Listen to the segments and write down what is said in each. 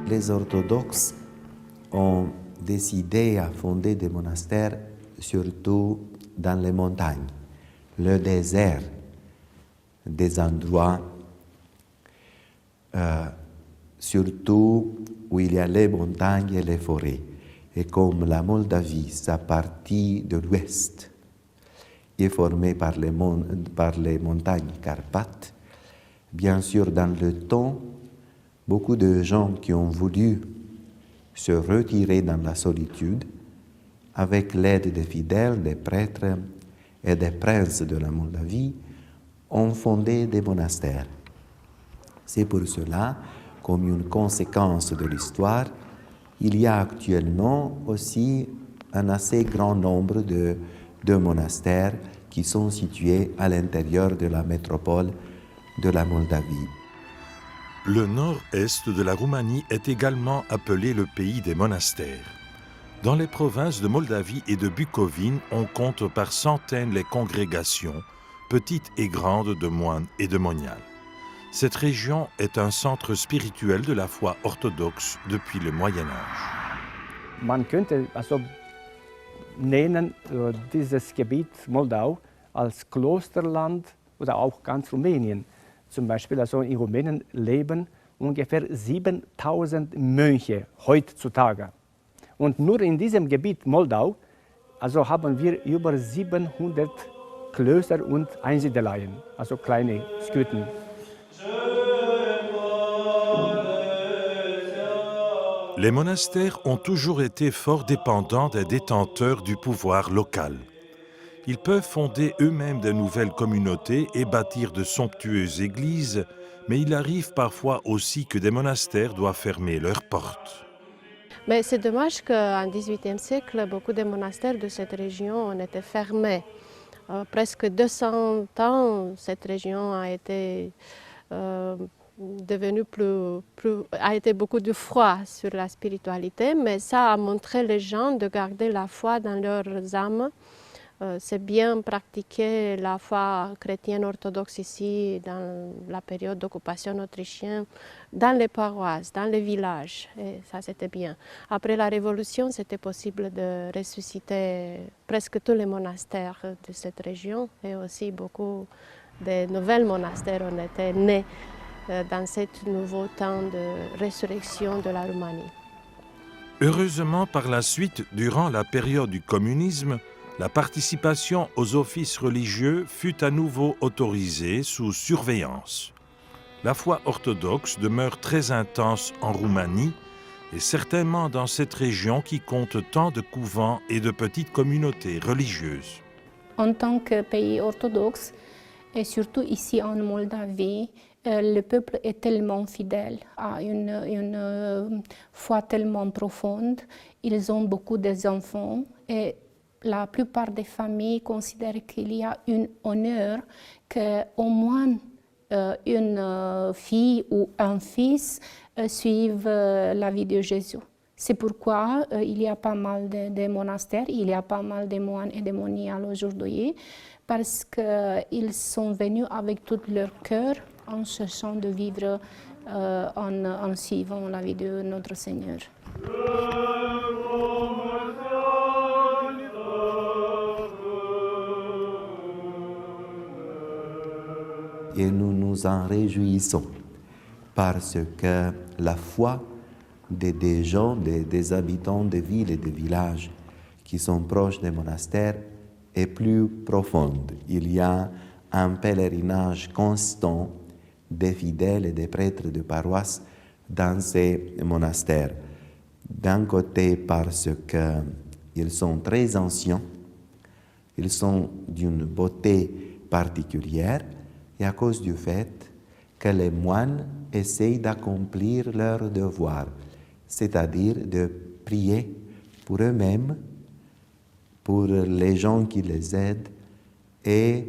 Les orthodoxes ont décidé à fonder des monastères surtout dans les montagnes, le désert, des endroits surtout où il y a les montagnes et les forêts. Et comme la Moldavie, sa partie de l'ouest, est formée par les montagnes Carpates, bien sûr, dans le temps, beaucoup de gens qui ont voulu se retirer dans la solitude, avec l'aide des fidèles, des prêtres et des princes de la Moldavie, ont fondé des monastères. C'est pour cela, comme une conséquence de l'histoire, il y a actuellement aussi un assez grand nombre de monastères qui sont situés à l'intérieur de la métropole de la Moldavie. Le nord-est de la Roumanie est également appelé le pays des monastères. Dans les provinces de Moldavie et de Bucovine, on compte par centaines les congrégations, petites et grandes, de moines et de moniales. Cette région est un centre spirituel de la foi orthodoxe depuis le Moyen Âge. Man könnte also nennen dieses Gebiet Moldau als Klosterland oder auch ganz Rumänien. Zum Beispiel also in Rumänien leben ungefähr 7000 Mönche heutzutage. Und nur in diesem Gebiet Moldau also haben wir über 700 Klöster und Einsiedeleien, also kleine Sküten. Les monastères ont toujours été fort dépendants des détenteurs du pouvoir local. Ils peuvent fonder eux-mêmes de nouvelles communautés et bâtir de somptueuses églises, mais il arrive parfois aussi que des monastères doivent fermer leurs portes. Mais c'est dommage qu'en XVIIIe siècle, beaucoup de monastères de cette région ont été fermés. Presque 200 ans, cette région a été devenue a été beaucoup de froid sur la spiritualité, mais ça a montré les gens de garder la foi dans leurs âmes. C'est bien pratiquer la foi chrétienne orthodoxe ici dans la période d'occupation autrichienne, dans les paroisses, dans les villages, et ça c'était bien. Après la Révolution, c'était possible de ressusciter presque tous les monastères de cette région et aussi beaucoup de nouveaux monastères ont été nés dans ce nouveau temps de résurrection de la Roumanie. Heureusement, par la suite, durant la période du communisme, la participation aux offices religieux fut à nouveau autorisée sous surveillance. La foi orthodoxe demeure très intense en Roumanie et certainement dans cette région qui compte tant de couvents et de petites communautés religieuses. En tant que pays orthodoxe, et surtout ici en Moldavie, le peuple est tellement fidèle, a une foi tellement profonde. Ils ont beaucoup d'enfants et la plupart des familles considèrent qu'il y a un honneur qu'au moins une fille ou un fils suivent la vie de Jésus. C'est pourquoi il y a pas mal de monastères, il y a pas mal de moines et de moniales aujourd'hui, parce qu'ils sont venus avec tout leur cœur en cherchant de vivre en suivant la vie de notre Seigneur. Et nous nous en réjouissons parce que la foi des gens, des habitants des villes et des villages qui sont proches des monastères est plus profonde. Il y a un pèlerinage constant des fidèles et des prêtres de paroisse dans ces monastères. D'un côté parce qu'ils sont très anciens, ils sont d'une beauté particulière, et à cause du fait que les moines essayent d'accomplir leur devoir, c'est-à-dire de prier pour eux-mêmes, pour les gens qui les aident et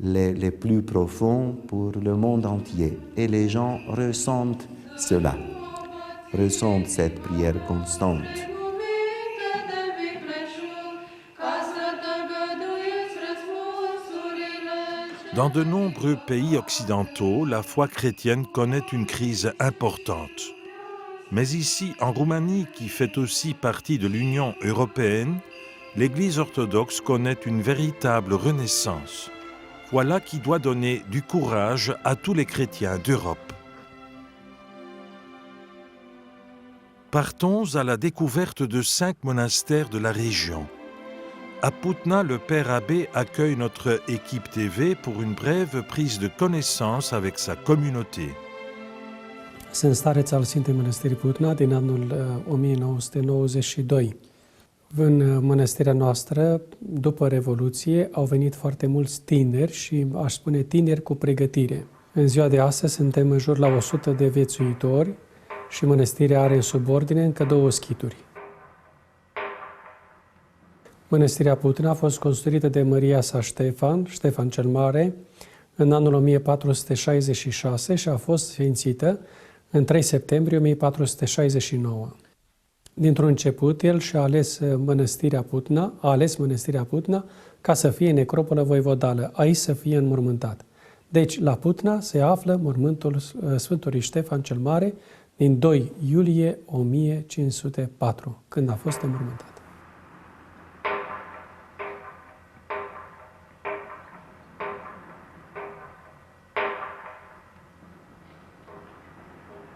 les plus profonds pour le monde entier. Et les gens ressentent cela, ressentent cette prière constante. Dans de nombreux pays occidentaux, la foi chrétienne connaît une crise importante. Mais ici, en Roumanie, qui fait aussi partie de l'Union européenne, l'Église orthodoxe connaît une véritable renaissance. Voilà qui doit donner du courage à tous les chrétiens d'Europe. Partons à la découverte de 5 monastères de la région. À Putna, le père abbé accueille notre équipe TV pour une brève prise de connaissance avec sa communauté. Sunt stareț al Sfintei Mănăstiri Putna din anul 1992. În mănăstirea noastră, după Revoluție, au venit foarte mulți tineri și, aș spune, tineri cu pregătire. În ziua de astăzi suntem în jur la 100 de viețuitori și mănăstirea are în subordine încă 2 schituri. Mănăstirea Putna a fost construită de Maria sa Ștefan cel Mare, în anul 1466 și a fost sfințită în 3 septembrie 1469. Dintr-un început, el și-a ales mănăstirea Putna ca să fie necropolă voivodală, aici să fie înmormântat. Deci, la Putna se află mormântul Sfântului Ștefan cel Mare din 2 iulie 1504, când a fost înmormântat.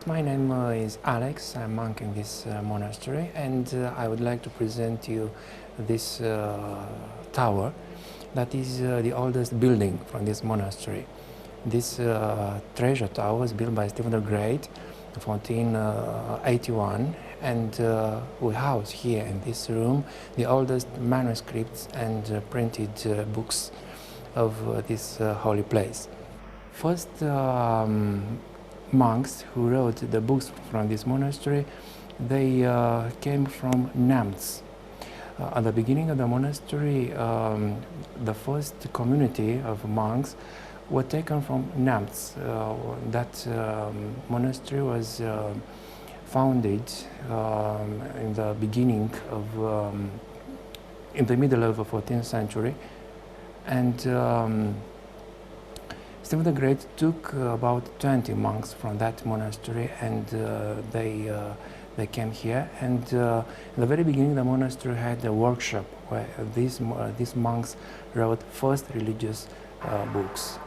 My name is Alex. I'm monk in this monastery, and I would like to present you this tower that is the oldest building from this monastery. This treasure tower was built by Stephen the Great in 1481, and we house here in this room the oldest manuscripts and printed books of this holy place. First monks who wrote the books from this monastery, they came from Neamț. At the beginning of the monastery, the first community of monks were taken from Neamț. That monastery was founded in the beginning of, in the middle of the 14th century, and Stephen the Great took about 20 monks from that monastery, and they came here. And in the very beginning, the monastery had a workshop where these monks wrote first religious books.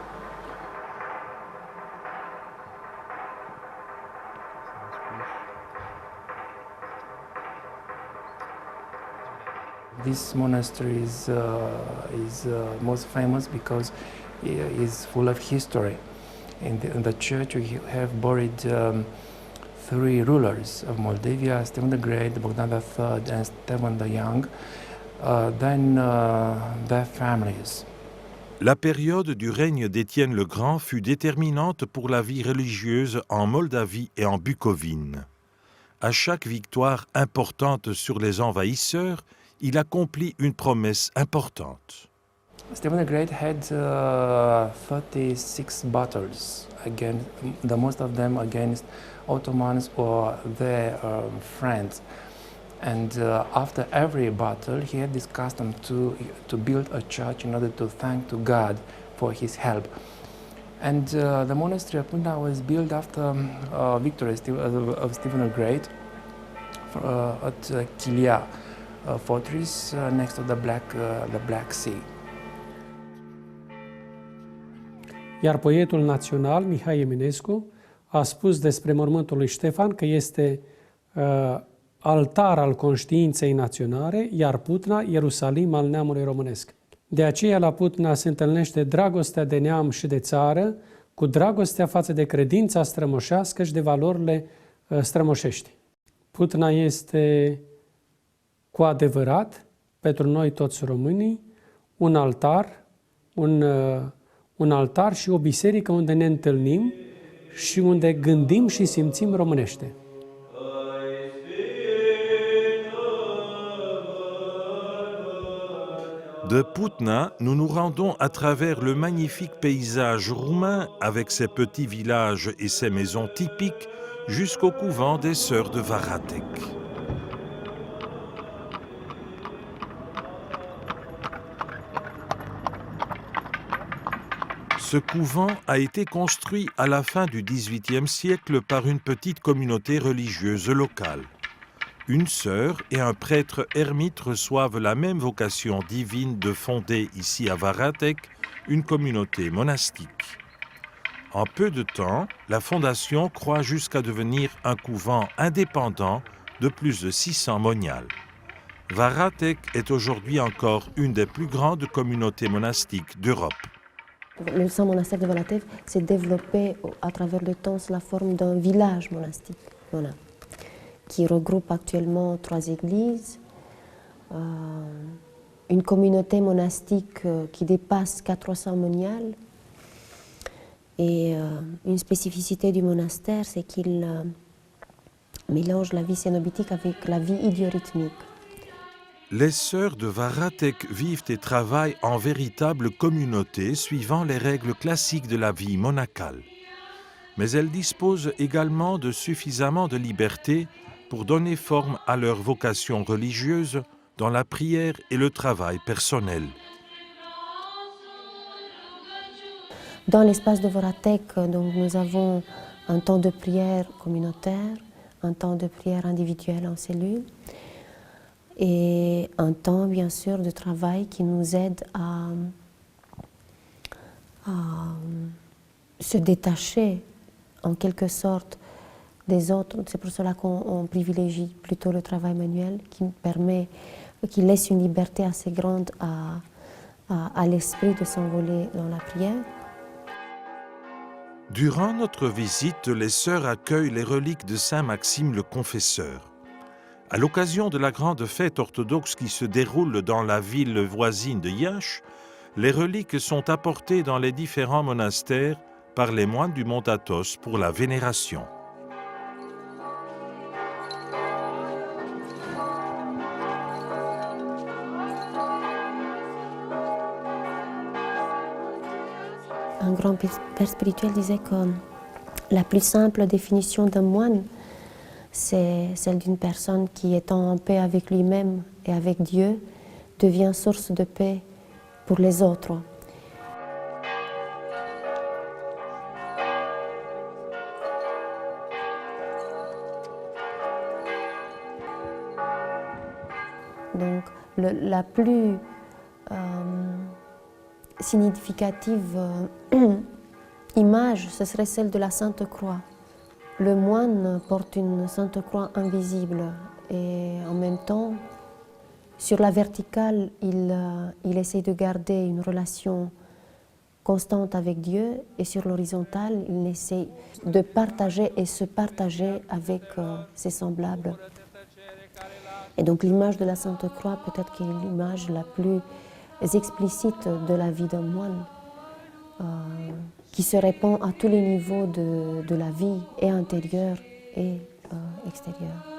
This monastery is most famous because it is full of history. In the church we have buried 3 rulers of Moldavia: Stephen the Great, Bogdan III, and Stephen the Young, then their families. La période du règne d'Étienne le Grand fut déterminante pour la vie religieuse en Moldavie et en Bucovine. À chaque victoire importante sur les envahisseurs, il accomplit une promesse importante. Stephen the Great had 36 battles, against, the most of them against Ottomans or their friends. And after every battle, he had this custom to build a church in order to thank to God for his help. And the monastery of Putna was built after victory of Stephen the Great at Chilia, a fortress next to the Black Sea. Iar poetul național, Mihai Eminescu, a spus despre mormântul lui Ștefan că este altar al conștiinței naționale, iar Putna, Ierusalim al neamului românesc. De aceea la Putna se întâlnește dragostea de neam și de țară cu dragostea față de credința strămoșească și de valorile strămoșești. Putna este cu adevărat, pentru noi toți românii, un altar și o biserică unde ne întâlnim și unde gândim și simțim românește. De Putna, nous nous rendons à travers le magnifique paysage roumain avec ses petits villages et ses maisons typiques jusqu'au couvent des Sœurs de Varatec. Ce couvent a été construit à la fin du XVIIIe siècle par une petite communauté religieuse locale. Une sœur et un prêtre ermite reçoivent la même vocation divine de fonder ici à Varatek une communauté monastique. En peu de temps, la fondation croît jusqu'à devenir un couvent indépendant de plus de 600 moniales. Varatek est aujourd'hui encore une des plus grandes communautés monastiques d'Europe. Le saint monastère de Varatek s'est développé à travers le temps sous la forme d'un village monastique, voilà, qui regroupe actuellement 3 églises, une communauté monastique qui dépasse 400 moniales. Et une spécificité du monastère, c'est qu'il mélange la vie cénobitique avec la vie idiorhythmique. Les sœurs de Varatek vivent et travaillent en véritable communauté suivant les règles classiques de la vie monacale. Mais elles disposent également de suffisamment de liberté pour donner forme à leur vocation religieuse dans la prière et le travail personnel. Dans l'espace de Varatek, donc, nous avons un temps de prière communautaire, un temps de prière individuelle en cellule et un temps, bien sûr, de travail qui nous aide à se détacher, en quelque sorte, des autres. C'est pour cela qu'on privilégie plutôt le travail manuel qui laisse une liberté assez grande à l'esprit de s'envoler dans la prière. Durant notre visite, les sœurs accueillent les reliques de Saint Maxime le Confesseur. À l'occasion de la grande fête orthodoxe qui se déroule dans la ville voisine de Iași, les reliques sont apportées dans les différents monastères par les moines du mont Athos pour la vénération. Un grand père spirituel disait que la plus simple définition d'un moine, c'est celle d'une personne qui, étant en paix avec lui-même et avec Dieu, devient source de paix pour les autres. Donc, la plus significative image, ce serait celle de la Sainte Croix. Le moine porte une Sainte Croix invisible et en même temps, sur la verticale, il essaie de garder une relation constante avec Dieu et sur l'horizontale, il essaie de partager et se partager avec ses semblables. Et donc l'image de la Sainte Croix peut-être qu'est l'image la plus explicite de la vie d'un moine, qui se répand à tous les niveaux de la vie, et intérieure et extérieure.